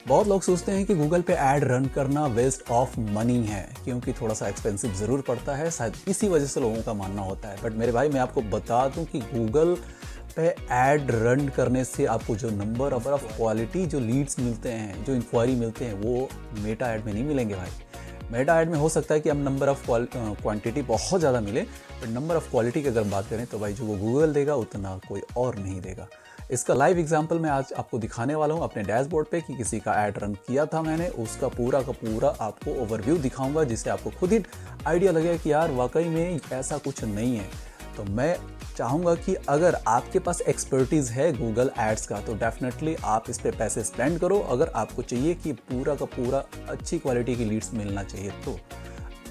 बहुत लोग सोचते हैं कि गूगल पे ऐड रन करना वेस्ट ऑफ मनी है, क्योंकि थोड़ा सा एक्सपेंसिव ज़रूर पड़ता है, शायद इसी वजह से लोगों का मानना होता है। बट मेरे भाई, मैं आपको बता दूं कि गूगल पे ऐड रन करने से आपको जो नंबर ऑफ क्वालिटी जो लीड्स मिलते हैं, जो इंक्वायरी मिलते हैं, वो मेटा ऐड में नहीं मिलेंगे भाई। मेटा ऐड में हो सकता है कि हम नंबर ऑफ क्वांटिटी बहुत ज़्यादा मिले, बट नंबर ऑफ क्वालिटी की अगर बात करें तो भाई जो वो गूगल देगा उतना कोई और नहीं देगा। इसका लाइव एग्जांपल मैं आज आपको दिखाने वाला हूं अपने डैशबोर्ड पे कि किसी का ऐड रन किया था मैंने, उसका पूरा का पूरा आपको ओवरव्यू दिखाऊंगा, जिससे आपको खुद ही आइडिया लगेगा कि यार वाकई में ऐसा कुछ नहीं है। तो मैं चाहूँगा कि अगर आपके पास एक्सपर्टीज़ है गूगल एड्स का तो डेफिनेटली आप इस पर पैसे स्पेंड करो, अगर आपको चाहिए कि पूरा का पूरा अच्छी क्वालिटी की लीड्स मिलना चाहिए। तो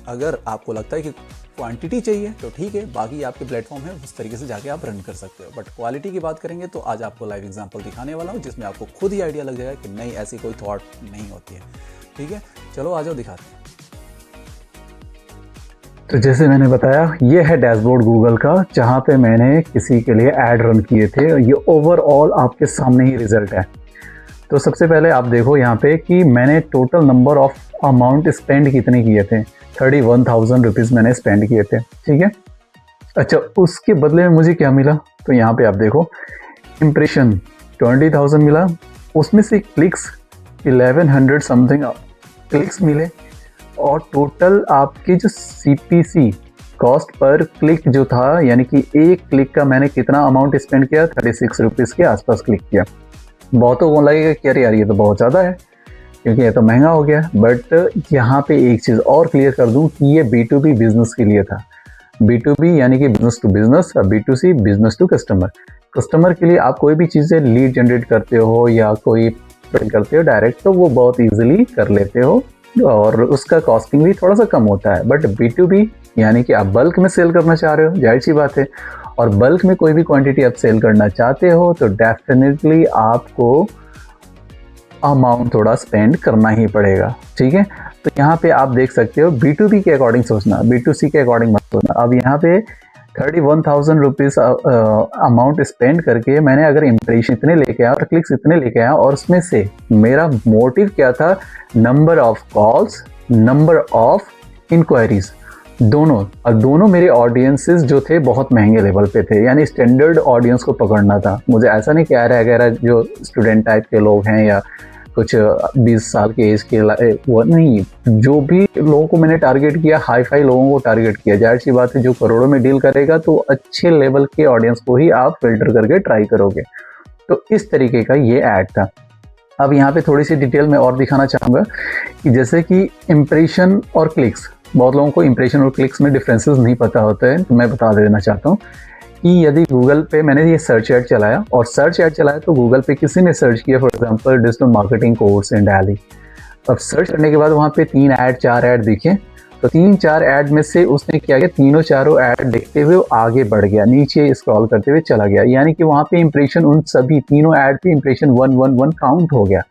अगर आपको लगता है कि क्वांटिटी चाहिए तो ठीक है, बाकी आपके प्लेटफॉर्म है, उस तरीके से जाके आप रन कर सकते हो। बट क्वालिटी की बात करेंगे तो आज आपको लाइव एग्जांपल दिखाने वाला हूँ, जिसमें आपको खुद ही आइडिया लग जाएगा कि नहीं, ऐसी कोई थॉट नहीं होती है। ठीक है, चलो आ जाओ दिखाते हैं। तो जैसे मैंने बताया, ये है डैशबोर्ड गूगल का, जहाँ पे मैंने किसी के लिए ऐड रन किए थे। ये ओवरऑल आपके सामने ही रिजल्ट है। तो सबसे पहले आप देखो यहाँ पे कि मैंने total number of amount spend कितने किए थे। 31,000 रुपीज़ मैंने स्पेंड किए थे। ठीक है, अच्छा, उसके बदले में मुझे क्या मिला? तो यहाँ पे आप देखो, इम्प्रेशन 20,000 मिला, उसमें से क्लिक्स 1100 समथिंग क्लिक्स मिले, और टोटल आपकी जो CPC कॉस्ट पर क्लिक जो था, यानी कि एक क्लिक का मैंने कितना अमाउंट स्पेंड किया, 36 रुपीज़ के आसपास क्लिक किया। बहुतों को लगेगा कि अरे यार ये तो बहुत ज़्यादा है, क्योंकि ये तो महंगा हो गया। बट यहाँ पे एक चीज़ और क्लियर कर दूं कि ये B2B बिजनेस के लिए था। B2B यानी कि बिजनेस टू बिजनेस, और B2C business to customer. Customer के लिए आप कोई भी चीज़ें लीड जनरेट करते हो या कोई करते हो डायरेक्ट, तो वो बहुत ईजिली कर लेते हो और उसका कॉस्टिंग भी थोड़ा सा कम होता है। बट B2B यानी कि आप बल्क में सेल करना चाह रहे हो, जाहिर सी बात है, और बल्क में कोई भी क्वांटिटी आप सेल करना चाहते हो तो डेफिनेटली आपको अमाउंट थोड़ा स्पेंड करना ही पड़ेगा। ठीक है, तो यहाँ पे आप देख सकते हो B2B के अकॉर्डिंग सोचना, B2C के अकॉर्डिंग मत सोचना। अब यहाँ पे 31,000 रुपीज़ अमाउंट स्पेंड करके मैंने अगर इम्प्रेशन इतने लेके आया और क्लिक्स इतने लेके आया, और उसमें से मेरा मोटिव क्या था, number of calls, number of enquiries, दोनों। और दोनों मेरे ऑडियंसेस जो थे बहुत महंगे लेवल पे थे, यानी स्टैंडर्ड ऑडियंस को पकड़ना था मुझे। ऐसा नहीं कि रह जो स्टूडेंट टाइप के लोग हैं या कुछ 20 साल के एज के, वो नहीं, जो भी लोगों को मैंने टारगेट किया, हाई फाई लोगों को टारगेट किया। जाहिर सी बात है, जो करोड़ों में डील करेगा तो अच्छे लेवल के ऑडियंस को ही आप फिल्टर करके ट्राई करोगे। तो इस तरीके का ये ऐड था। अब यहाँ पे थोड़ी सी डिटेल में और दिखाना चाहूँगा कि जैसे कि इम्प्रेशन और क्लिक्स, बहुत लोगों को इम्प्रेशन और क्लिक्स में डिफरेंसेस नहीं पता होते हैं, तो मैं बता देना चाहता हूँ कि यदि गूगल पे मैंने ये सर्च ऐड चलाया, और सर्च ऐड चलाया तो गूगल पे किसी ने सर्च किया for example digital marketing course in Delhi. अब सर्च करने के बाद वहाँ पे 3 ऐड 4 ऐड दिखे, तो 3-4 ऐड में से उसने क्या किया, तीनों चारों ऐड देखते हुए आगे बढ़ गया, नीचे स्क्रॉल करते हुए चला गया, यानी कि वहाँ पे इंप्रेशन उन सभी तीनों ऐड पे इंप्रेशन 111 काउंट हो गया।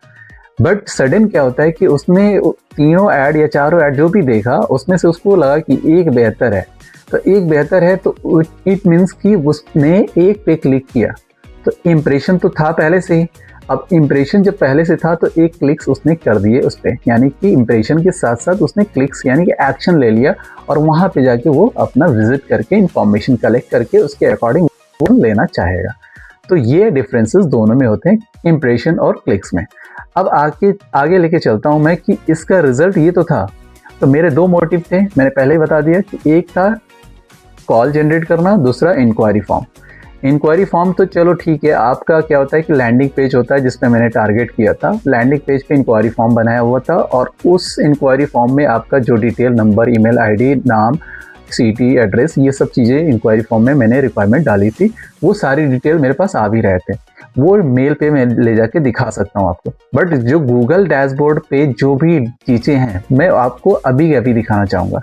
बट सडन क्या होता है कि उसने तीनों ऐड या चारों ऐड जो भी देखा, उसमें से उसको लगा कि एक बेहतर है, तो एक बेहतर है तो इट मीन्स कि उसने एक पे क्लिक किया। तो इम्प्रेशन तो था पहले से ही, अब इम्प्रेशन जब पहले से था तो एक क्लिक्स उसने कर दिए उस पर, यानी कि इम्प्रेशन के साथ साथ उसने क्लिक्स यानी कि एक्शन ले लिया, और वहाँ पे जाके वो अपना विजिट करके इंफॉर्मेशन कलेक्ट करके उसके अकॉर्डिंग वो लेना चाहेगा। तो ये डिफरेंसेस दोनों में होते हैं, इम्प्रेशन और क्लिक्स में। अब आगे लेके चलता हूँ मैं कि इसका रिजल्ट ये तो था। तो मेरे 2 मोटिव थे, मैंने पहले ही बता दिया कि एक था कॉल जनरेट करना, दूसरा इंक्वायरी फॉर्म। इंक्वायरी फॉर्म तो चलो ठीक है, आपका क्या होता है कि लैंडिंग पेज होता है जिसपे मैंने टारगेट किया था, लैंडिंग पेज पे इंक्वायरी फॉर्म बनाया हुआ था, और उस इंक्वायरी फॉर्म में आपका जो डिटेल, नंबर, ईमेल आईडी, नाम, सिटी, एड्रेस, ये सब चीज़ें इंक्वायरी फॉर्म में मैंने रिक्वायरमेंट डाली थी, वो सारी डिटेल मेरे पास आ भी रहे थे, वो मेल पे मैं ले जाके दिखा सकता हूँ आपको। बट जो गूगल डैशबोर्ड पे जो भी चीज़ें हैं मैं आपको अभी अभी दिखाना चाहूँगा।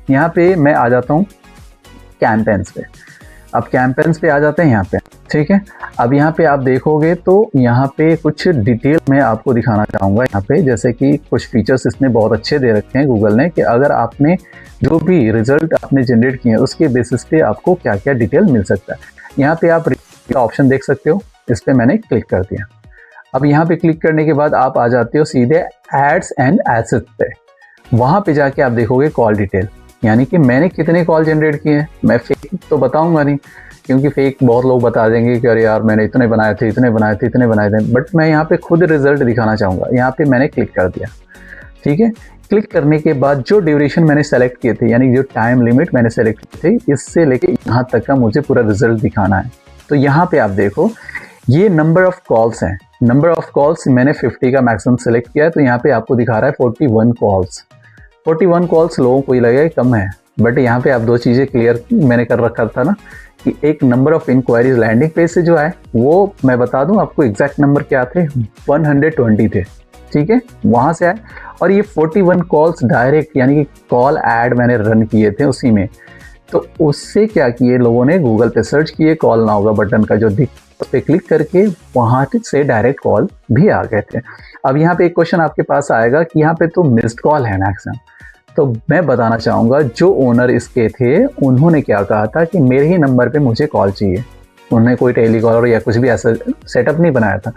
यहाँ पे मैं आ जाता हूँ कैंपेन्स पे। अब कैंपेन्स पे आ जाते हैं यहाँ पे, ठीक है। अब यहाँ पे आप देखोगे तो यहाँ पे कुछ डिटेल मैं आपको दिखाना चाहूँगा। यहाँ पे जैसे कि कुछ फीचर्स इसने बहुत अच्छे दे रखे हैं गूगल ने, कि अगर आपने जो भी रिजल्ट आपने जनरेट किए हैं उसके बेसिस पे आपको क्या क्या डिटेल मिल सकता है। यहाँ पे आप ऑप्शन देख सकते हो, इस पर मैंने क्लिक कर दिया। अब यहाँ पे क्लिक करने के बाद आप आ जाते हो सीधे एड्स एंड एसेट्स पे। वहाँ पे जाके आप देखोगे कॉल डिटेल, यानी कि मैंने कितने कॉल जनरेट किए हैं। मैं फेक तो बताऊंगा नहीं, क्योंकि फेक बहुत लोग बता देंगे कि अरे यार मैंने इतने बनाए थे, इतने बनाए थे, इतने बनाए थे, बट मैं यहाँ पे खुद रिजल्ट दिखाना चाहूँगा। यहाँ पे मैंने क्लिक कर दिया, ठीक है। क्लिक करने के बाद जो ड्यूरेशन मैंने सेलेक्ट किए थे, यानी जो टाइम लिमिट मैंने सेलेक्ट किए थे, इससे लेके यहाँ तक का मुझे पूरा रिजल्ट दिखाना है। तो यहाँ पे आप देखो ये नंबर ऑफ कॉल्स हैं। नंबर ऑफ कॉल्स मैंने 50 का मैक्सिमम सेलेक्ट किया है, तो यहाँ पे आपको दिखा रहा है 41 कॉल्स। 41 कॉल्स लोगों को ही लगेगा कम है, बट यहाँ पे आप दो चीज़ें क्लियर मैंने कर रखा था ना, कि एक number of enquiries landing page से जो है वो मैं बता दूं आपको एग्जैक्ट नंबर क्या थे, 120 थे, ठीक है, वहाँ से आए। और ये 41 कॉल्स डायरेक्ट यानी कि कॉल ऐड मैंने रन किए थे उसी में। तो उससे क्या किए लोगों ने, गूगल पे सर्च किए कॉल नाउ का बटन का जो दिख, उस पर क्लिक करके वहाँ से डायरेक्ट कॉल भी आ गए थे। अब यहाँ पे एक क्वेश्चन आपके पास आएगा कि यहाँ पे तो मिस्ड कॉल है मैक्सिमम। तो मैं बताना चाहूँगा जो ओनर इसके थे उन्होंने क्या कहा था कि मेरे ही नंबर पे मुझे कॉल चाहिए। उन्होंने कोई टेलीकॉलर या कुछ भी ऐसा सेटअप नहीं बनाया था।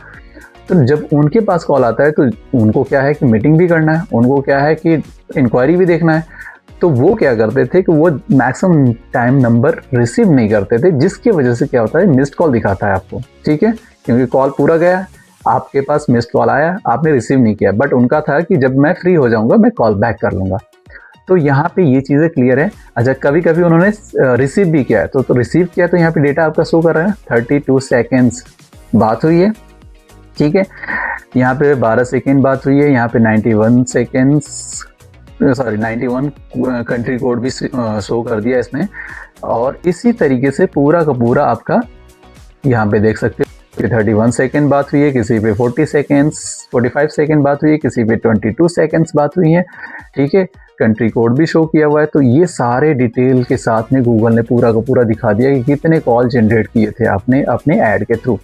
तो जब उनके पास कॉल आता है तो उनको क्या है कि मीटिंग भी करना है, उनको क्या है कि इंक्वायरी भी देखना है। तो वो क्या करते थे कि वो मैक्सिमम टाइम नंबर रिसीव नहीं करते थे, जिसकी वजह से क्या होता है मिस्ड कॉल दिखाता है आपको, ठीक है, क्योंकि कॉल पूरा गया, आपके पास मिस्ड कॉल आया, आपने रिसीव नहीं किया, बट उनका था कि जब मैं फ्री हो जाऊँगा मैं कॉल बैक कर लूँगा। तो यहाँ पे ये चीज़ें क्लियर है। अच्छा, कभी कभी उन्होंने रिसीव भी किया है, तो रिसीव किया तो यहाँ पे डेटा आपका शो कर रहा है 32 सेकेंड्स बात हुई है, ठीक है। यहाँ पे 12 सेकेंड बात हुई है, यहाँ पे 91 सेकेंड्स, सॉरी 91 कंट्री कोड भी शो कर दिया इसने। और इसी तरीके से पूरा का पूरा आपका यहाँ पे देख सकते हो 31 सेकेंड बात हुई है, किसी पे 45 सेकेंड बात हुई है, किसी पे 22 सेकेंड्स बात हुई है, ठीक है। कंट्री कोड भी शो किया हुआ है। तो ये सारे डिटेल के साथ में गूगल ने पूरा का पूरा दिखा दिया कि कितने कॉल जनरेट किए थे आपने अपने ऐड के थ्रू।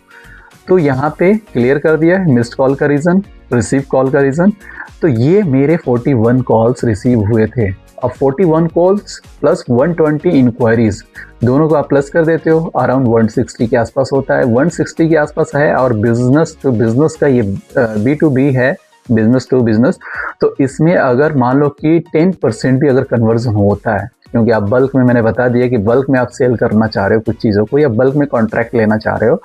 तो यहाँ पे क्लियर कर दिया है मिस्ड कॉल का रीज़न, रिसीव कॉल का रीज़न। तो ये मेरे 41 कॉल्स रिसीव हुए थे। अब 41 कॉल्स प्लस 120 इंक्वायरीज, दोनों को आप प्लस कर देते हो, अराउंड 160 के आसपास होता है, 160 के आसपास है। और बिजनेस टू बिजनेस का ये B2B है, बिजनेस टू बिजनेस। तो इसमें अगर मान लो कि 10% भी अगर कन्वर्जन होता है, क्योंकि आप बल्क में, मैंने बता दिया कि बल्क में आप सेल करना चाह रहे हो कुछ चीज़ों को, या बल्क में कॉन्ट्रैक्ट लेना चाह रहे हो,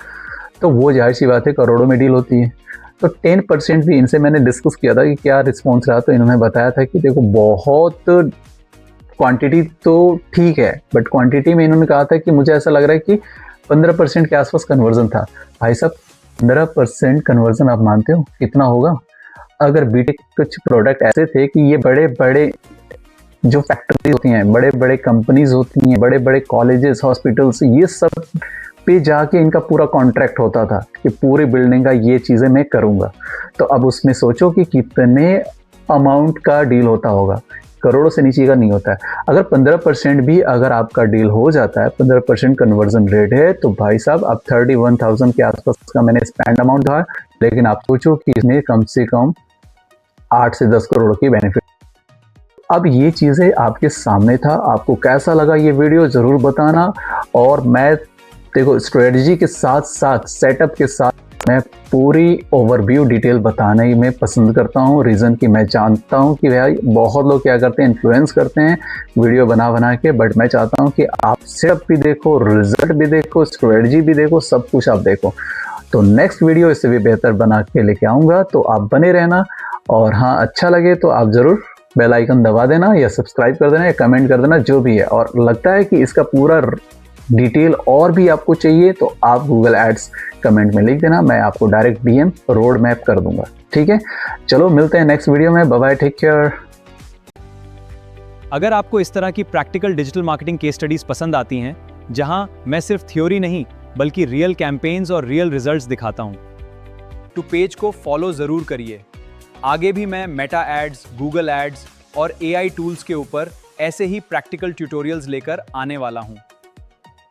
तो वो जाहिर सी बात है करोड़ों में डील होती है। तो 10% भी, इनसे मैंने डिस्कस किया था कि क्या रिस्पॉन्स रहा, तो इन्होंने बताया था कि देखो बहुत क्वांटिटी तो ठीक है, बट क्वांटिटी में इन्होंने कहा था कि मुझे ऐसा लग रहा है कि 15% के आसपास कन्वर्जन था। भाई साहब 15% कन्वर्जन आप मानते हो कितना होगा? अगर बीटेक कुछ प्रोडक्ट ऐसे थे कि ये बड़े बड़े जो फैक्ट्रीज होती हैं, बड़े बड़े कंपनीज होती हैं, बड़े बड़े कॉलेजेस, हॉस्पिटल्स, ये सब पे जाके इनका पूरा कॉन्ट्रैक्ट होता था कि पूरी बिल्डिंग का ये चीज़ें मैं करूँगा। तो अब उसमें सोचो कि कितने अमाउंट का डील होता होगा, करोड़ों से नीचे का नहीं होता है। अगर 15% भी अगर आपका डील हो जाता है, 15% कन्वर्जन रेट है, तो भाई साहब अब 31,000 के आसपास का मैंने स्पेंड अमाउंट था। लेकिन आप सोचो कि इसमें कम से कम 8 से 10 करोड़ की बेनिफिट। अब ये चीज़ें आपके सामने था, आपको कैसा लगा ये वीडियो ज़रूर बताना। और मैं देखो स्ट्रेटजी के साथ साथ सेटअप के साथ मैं पूरी ओवरव्यू डिटेल बताने ही मैं पसंद करता हूँ। रीज़न कि मैं जानता हूँ कि भाई बहुत लोग क्या करते हैं, इन्फ्लुएंस करते हैं वीडियो बना के, बट मैं चाहता हूँ कि आप सेटअप भी देखो, रिजल्ट भी देखो, स्ट्रेटजी भी देखो, सब कुछ आप देखो। तो नेक्स्ट वीडियो इससे भी बेहतर बना के लेके आऊँगा, तो आप बने रहना। और हाँ, अच्छा लगे तो आप ज़रूर बेल आइकन दबा देना, या सब्सक्राइब कर देना, या कमेंट कर देना, जो भी है। और लगता है कि इसका पूरा डिटेल और भी आपको चाहिए तो आप गूगल एड्स कमेंट में लिख देना, मैं आपको डायरेक्ट DM रोड मैप कर दूंगा, ठीक है। चलो मिलते हैं नेक्स्ट वीडियो में, बाय बाय, टेक केयर। अगर आपको इस तरह की practical digital marketing case studies पसंद आती हैं, जहां मैं सिर्फ थ्योरी नहीं बल्कि रियल कैंपेन्स और रियल रिजल्ट्स दिखाता हूं, तो पेज को फॉलो जरूर करिए। आगे भी मैं मेटा एड्स, गूगल एड्स और AI टूल्स के ऊपर ऐसे ही प्रैक्टिकल ट्यूटोरियल्स लेकर आने वाला हूं।